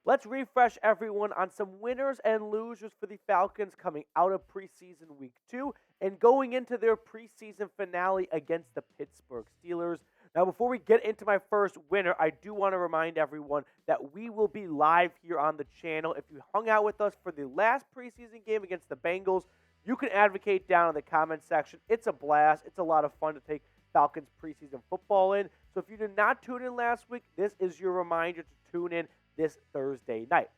let's refresh everyone on some winners and losers for the Falcons coming out of preseason week 2 and going into their preseason finale against the Pittsburgh Steelers. Now, before we get into my first winner, I do want to remind everyone that we will be live here on the channel. If you hung out with us for the last preseason game against the Bengals, you can advocate down in the comment section. It's a blast. It's a lot of fun to take Falcons preseason football in. So if you did not tune in last week, this is your reminder to tune in this Thursday night.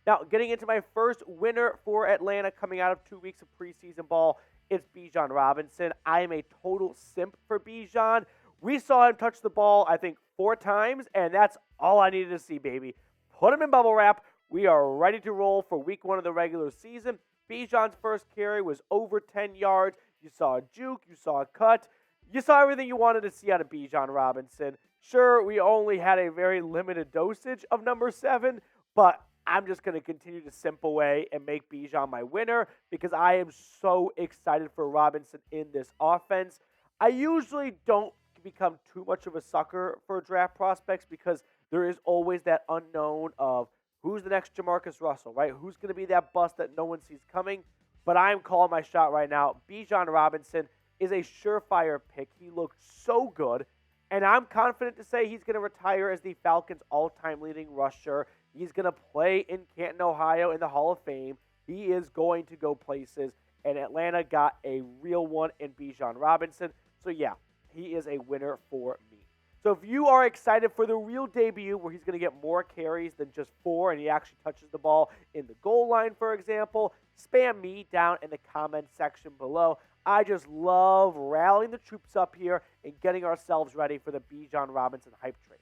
Now, getting into my first winner for Atlanta coming out of 2 weeks of preseason ball, it's Bijan Robinson. I am a total simp for Bijan. We saw him touch the ball, I think, 4 times, and that's all I needed to see, baby. Put him in bubble wrap. We are ready to roll for week 1 of the regular season. Bijan's first carry was over 10 yards. You saw a juke. You saw a cut. You saw everything you wanted to see out of Bijan Robinson. Sure, we only had a very limited dosage of number 7, but I'm just going to continue to simp away and make Bijan my winner because I am so excited for Robinson in this offense. I usually don't become too much of a sucker for draft prospects because there is always that unknown of who's the next Jamarcus Russell, right? Who's going to be that bust that no one sees coming? But I'm calling my shot right now. Bijan Robinson is a surefire pick. He looked so good, and I'm confident to say he's going to retire as the Falcons' all-time leading rusher. He's going to play in Canton, Ohio in the Hall of Fame. He is going to go places, and Atlanta got a real one in Bijan Robinson. So, yeah, he is a winner for me. So if you are excited for the real debut where he's going to get more carries than just 4 and he actually touches the ball in the goal line, for example, spam me down in the comment section below. I just love rallying the troops up here and getting ourselves ready for the Bijan Robinson hype train.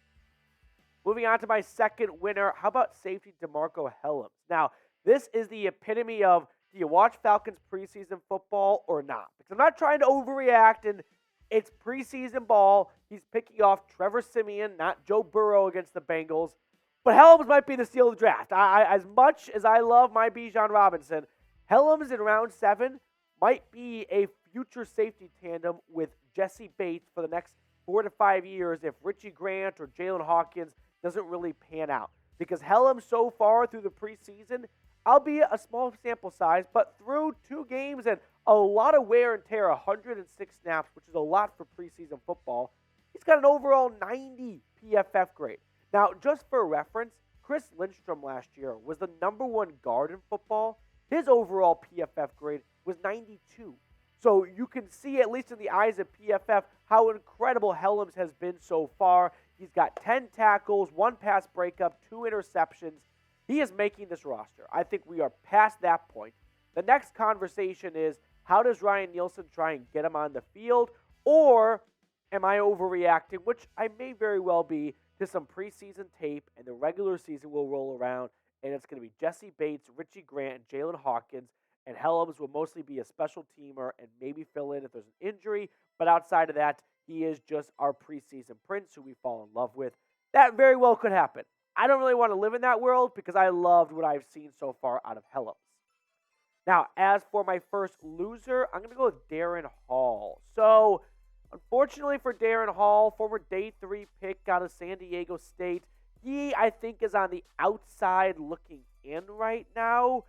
Moving on to my second winner, how about safety DeMarcco Hellams? Now, this is the epitome of, do you watch Falcons preseason football or not? Because I'm not trying to overreact, and it's preseason ball. He's picking off Trevor Siemian, not Joe Burrow against the Bengals. But Hellams might be the steal of the draft. As much as I love my Bijan Robinson, Hellams in round 7 might be a future safety tandem with Jesse Bates for the next 4 to 5 years if Richie Grant or Jalen Hawkins doesn't really pan out. Because Hellams so far through the preseason, albeit a small sample size, but through 2 games and a lot of wear and tear, 106 snaps, which is a lot for preseason football, he's got an overall 90 PFF grade. Now, just for reference, Chris Lindstrom last year was the number 1 guard in football. His overall PFF grade was 92. So you can see, at least in the eyes of PFF, how incredible Hellams has been so far. He's got 10 tackles, 1 pass breakup, 2 interceptions. He is making this roster. I think we are past that point. The next conversation is, how does Ryan Nielsen try and get him on the field? Or am I overreacting, which I may very well be, to some preseason tape, and the regular season will roll around, and it's going to be Jesse Bates, Richie Grant, Jalen Hawkins, and Hellams will mostly be a special teamer and maybe fill in if there's an injury. But outside of that, he is just our preseason prince who we fall in love with. That very well could happen. I don't really want to live in that world because I loved what I've seen so far out of Hellams. Now, as for my first loser, I'm going to go with Darren Hall. So, unfortunately for Darren Hall, former day 3 pick out of San Diego State, he, I think, is on the outside looking in right now.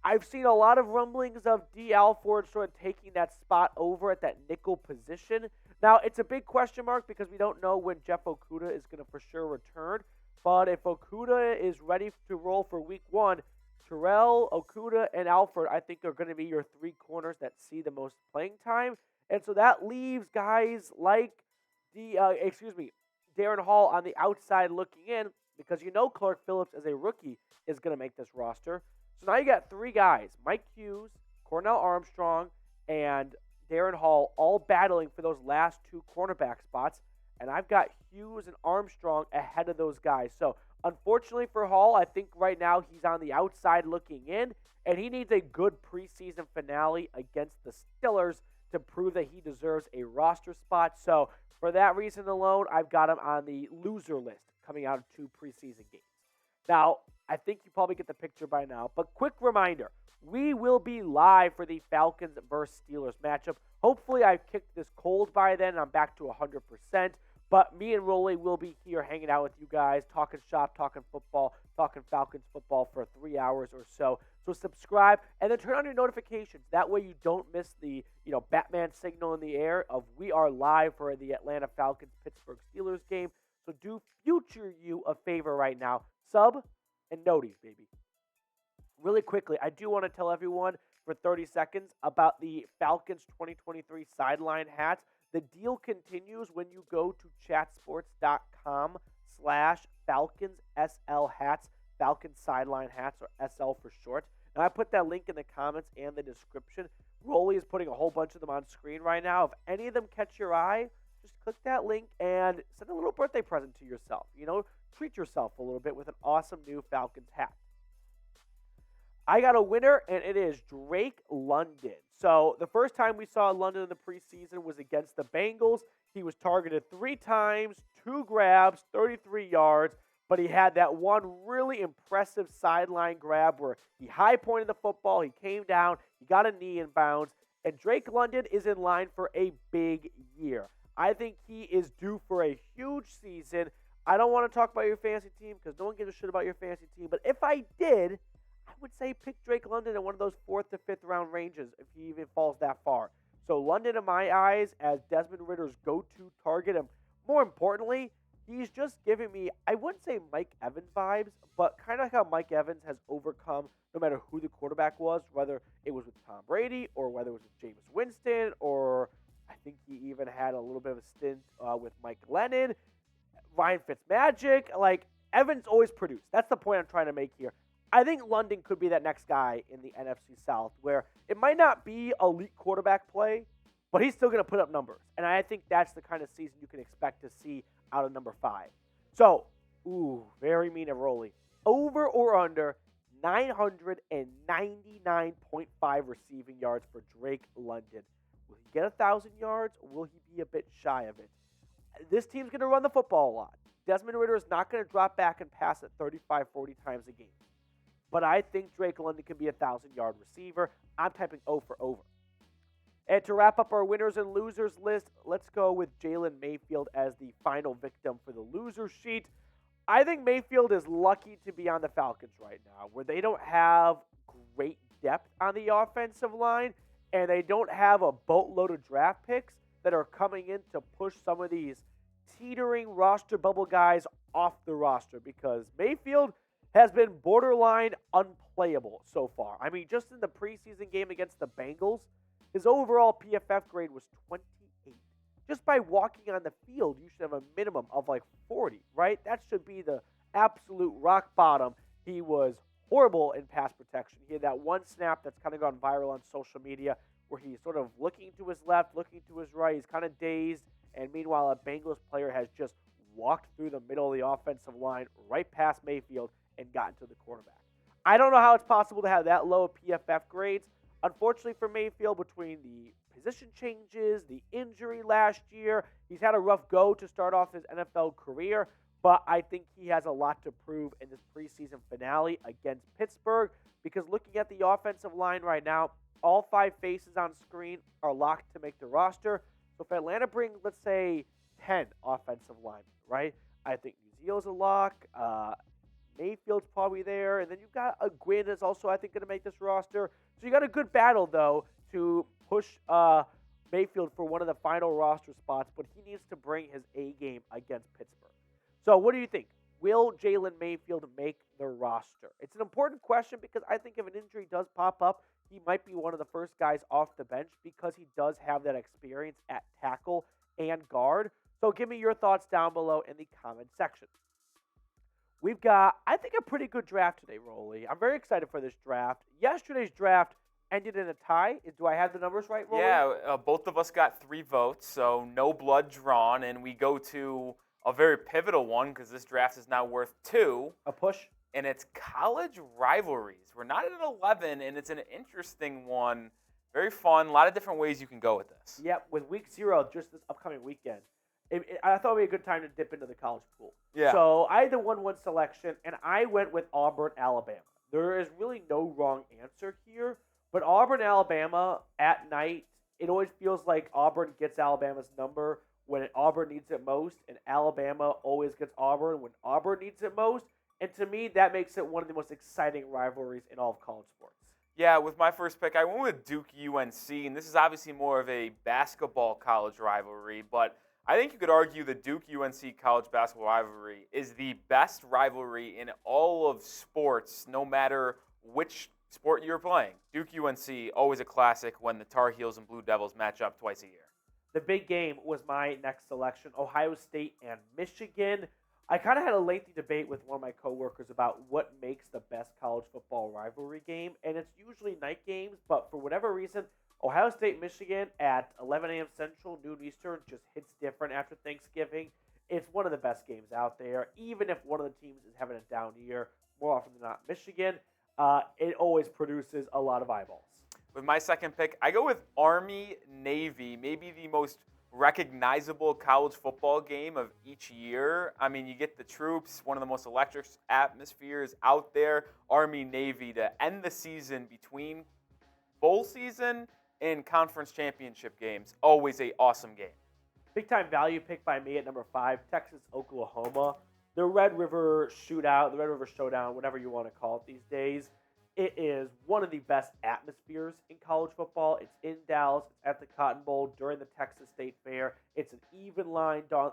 I've seen a lot of rumblings of D. Alford sort of taking that spot over at that nickel position. Now, it's a big question mark because we don't know when Jeff Okudah is going to for sure return. But if Okudah is ready to roll for week 1, Terrell, Okudah, and Alford, I think, are going to be your 3 corners that see the most playing time. And so that leaves guys like Darren Hall on the outside looking in because you know Clark Phillips as a rookie is going to make this roster. So now you got 3 guys, Mike Hughes, Cornell Armstrong, and Darren Hall, all battling for those last 2 cornerback spots. And I've got Hughes and Armstrong ahead of those guys. So, unfortunately for Hall, I think right now he's on the outside looking in, and he needs a good preseason finale against the Steelers to prove that he deserves a roster spot. So, for that reason alone, I've got him on the loser list coming out of 2 preseason games. Now, I think you probably get the picture by now, but quick reminder, we will be live for the Falcons versus Steelers matchup. Hopefully, I've kicked this cold by then and I'm back to 100%. But me and Rolly will be here hanging out with you guys, talking shop, talking football, talking Falcons football for 3 hours or so. So subscribe and then turn on your notifications. That way you don't miss the Batman signal in the air of we are live for the Atlanta Falcons Pittsburgh Steelers game. So do future you a favor right now. Sub and noties, baby. Really quickly, I do want to tell everyone for 30 seconds about the Falcons 2023 sideline hats. The deal continues when you go to chatsports.com/Falcons SL hats, Falcons sideline hats, or SL for short. And I put that link in the comments and the description. Rolly is putting a whole bunch of them on screen right now. If any of them catch your eye, just click that link and send a little birthday present to yourself. Treat yourself a little bit with an awesome new Falcons hat. I got a winner, and it is Drake London. So the first time we saw London in the preseason was against the Bengals. He was targeted 3 times, 2 grabs, 33 yards, but he had that one really impressive sideline grab where he high-pointed the football, he came down, he got a knee in bounds, and Drake London is in line for a big year. I think he is due for a huge season. I don't want to talk about your fantasy team because no one gives a shit about your fantasy team, but if I did, I would say pick Drake London in one of those 4th to 5th round ranges if he even falls that far. So London, in my eyes, as Desmond Ridder's go-to target, and more importantly, he's just giving me, I wouldn't say Mike Evans vibes, but kind of like how Mike Evans has overcome no matter who the quarterback was, whether it was with Tom Brady or whether it was with Jameis Winston, or I think he even had a little bit of a stint with Mike Lennon, Ryan Fitzmagic. Like, Evans always produced. That's the point I'm trying to make here. I think London could be that next guy in the NFC South where it might not be elite quarterback play, but he's still going to put up numbers. And I think that's the kind of season you can expect to see out of number 5. So, very mean and Rolly. Over or under 999.5 receiving yards for Drake London. Will he get 1,000 yards, or will he be a bit shy of it? This team's going to run the football a lot. Desmond Ridder is not going to drop back and pass it 35, 40 times a game. But I think Drake London can be a 1,000-yard receiver. I'm typing O for over. And to wrap up our winners and losers list, let's go with Jalen Mayfield as the final victim for the loser sheet. I think Mayfield is lucky to be on the Falcons right now, where they don't have great depth on the offensive line, and they don't have a boatload of draft picks that are coming in to push some of these teetering roster bubble guys off the roster, because Mayfield has been borderline unplayable so far. I mean, just in the preseason game against the Bengals, his overall PFF grade was 28. Just by walking on the field, you should have a minimum of like 40, right? That should be the absolute rock bottom. He was horrible in pass protection. He had that one snap that's kind of gone viral on social media where he's sort of looking to his left, looking to his right. He's kind of dazed, and meanwhile, a Bengals player has just walked through the middle of the offensive line right past Mayfield and gotten to the quarterback. I don't know how it's possible to have that low of PFF grades. Unfortunately for Mayfield, between the position changes, the injury last year, he's had a rough go to start off his NFL career, but I think he has a lot to prove in this preseason finale against Pittsburgh, because looking at the offensive line right now, all 5 faces on screen are locked to make the roster. So if Atlanta brings, let's say, 10 offensive linemen, right? I think Museo's a lock. Mayfield's probably there. And then you've got a Gwynn that's also, I think, going to make this roster. So you got a good battle, though, to push Mayfield for one of the final roster spots. But he needs to bring his A game against Pittsburgh. So what do you think? Will Jalen Mayfield make the roster? It's an important question because I think if an injury does pop up, he might be one of the first guys off the bench because he does have that experience at tackle and guard. So give me your thoughts down below in the comment section. We've got, I think, a pretty good draft today, Rolly. I'm very excited for this draft. Yesterday's draft ended in a tie. Do I have the numbers right, Rolly? Yeah, both of us got 3 votes, so no blood drawn, and we go to a very pivotal one because this draft is now worth 2. A push? And it's college rivalries. We're not at 11, and it's an interesting one. Very fun. A lot of different ways you can go with this. Yep, with week 0, just this upcoming weekend. I thought it would be a good time to dip into the college pool. Yeah. So I had the 1-1 selection, and I went with Auburn, Alabama. There is really no wrong answer here, but Auburn, Alabama at night It always feels like Auburn gets Alabama's number when Auburn needs it most, and Alabama always gets Auburn when Auburn needs it most. And to me, that makes it one of the most exciting rivalries in all of college sports. Yeah, with my first pick, I went with Duke UNC, and this is obviously more of a basketball college rivalry, but I think you could argue the Duke UNC college basketball rivalry is the best rivalry in all of sports, no matter which sport you're playing. Duke UNC, always a classic when the Tar Heels and Blue Devils match up twice a year. The big game was my next selection, Ohio State and Michigan. I kind of had a lengthy debate with one of my coworkers about what makes the best college football rivalry game, and it's usually night games, but for whatever reason, Ohio State, Michigan at 11 a.m. Central, noon Eastern just hits different after Thanksgiving. It's one of the best games out there, even if one of the teams is having a down year. More often than not, Michigan, it always produces a lot of eyeballs. With my second pick, I go with Army-Navy, maybe the most recognizable college football game of each year. I mean, you get the troops, one of the most electric atmospheres out there, Army-Navy, to end the season between bowl season and conference championship games. Always a awesome game. Big time value pick by me at number 5, Texas, Oklahoma. The Red River Shootout, the Red River Showdown, whatever you want to call it these days. It is one of the best atmospheres in college football. It's in Dallas. It's at the Cotton Bowl during the Texas State Fair. It's an even line drawn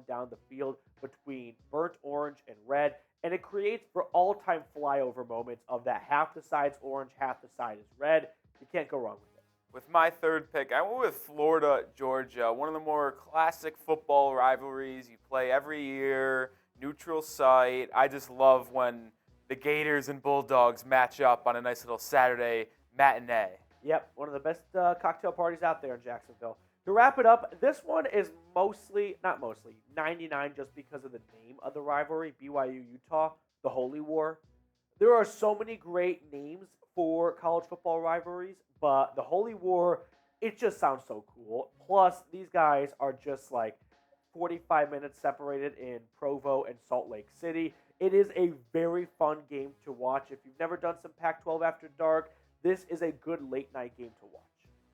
down the field between burnt orange and red, and it creates for all-time flyover moments of that half the side's orange, half the side is red. You can't go wrong with it. With my third pick, I went with Florida, Georgia, one of the more classic football rivalries. You play every year, neutral site. I just love when the Gators and Bulldogs match up on a nice little Saturday matinee. Yep, one of the best cocktail parties out there in Jacksonville. To wrap it up, this one is not mostly, 99 just because of the name of the rivalry, BYU-Utah, the Holy War. There are so many great names for college football rivalries, but the Holy War, it just sounds so cool. Plus, these guys are just like 45 minutes separated in Provo and Salt Lake City. It is a very fun game to watch. If you've never done some Pac-12 After Dark, this is a good late-night game to watch.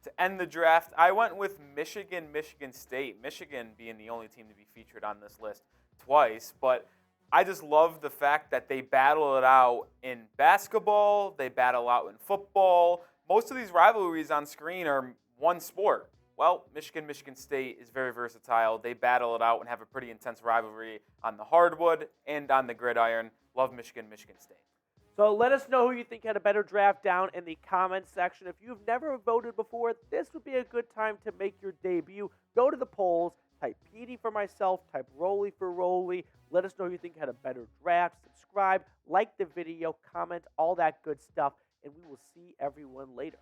To end the draft, I went with Michigan State. Michigan being the only team to be featured on this list twice, but I just love the fact that they battle it out in basketball, they battle out in football. Most of these rivalries on screen are one sport. Well, Michigan State is very versatile. They battle it out and have a pretty intense rivalry on the hardwood and on the gridiron. Love Michigan State. So let us know who you think had a better draft down in the comments section. If you've never voted before, this would be a good time to make your debut. Go to the polls, type Petey for myself, type Roley for Roley. Let us know who you think had a better draft. Subscribe, like the video, comment, all that good stuff, and we will see everyone later.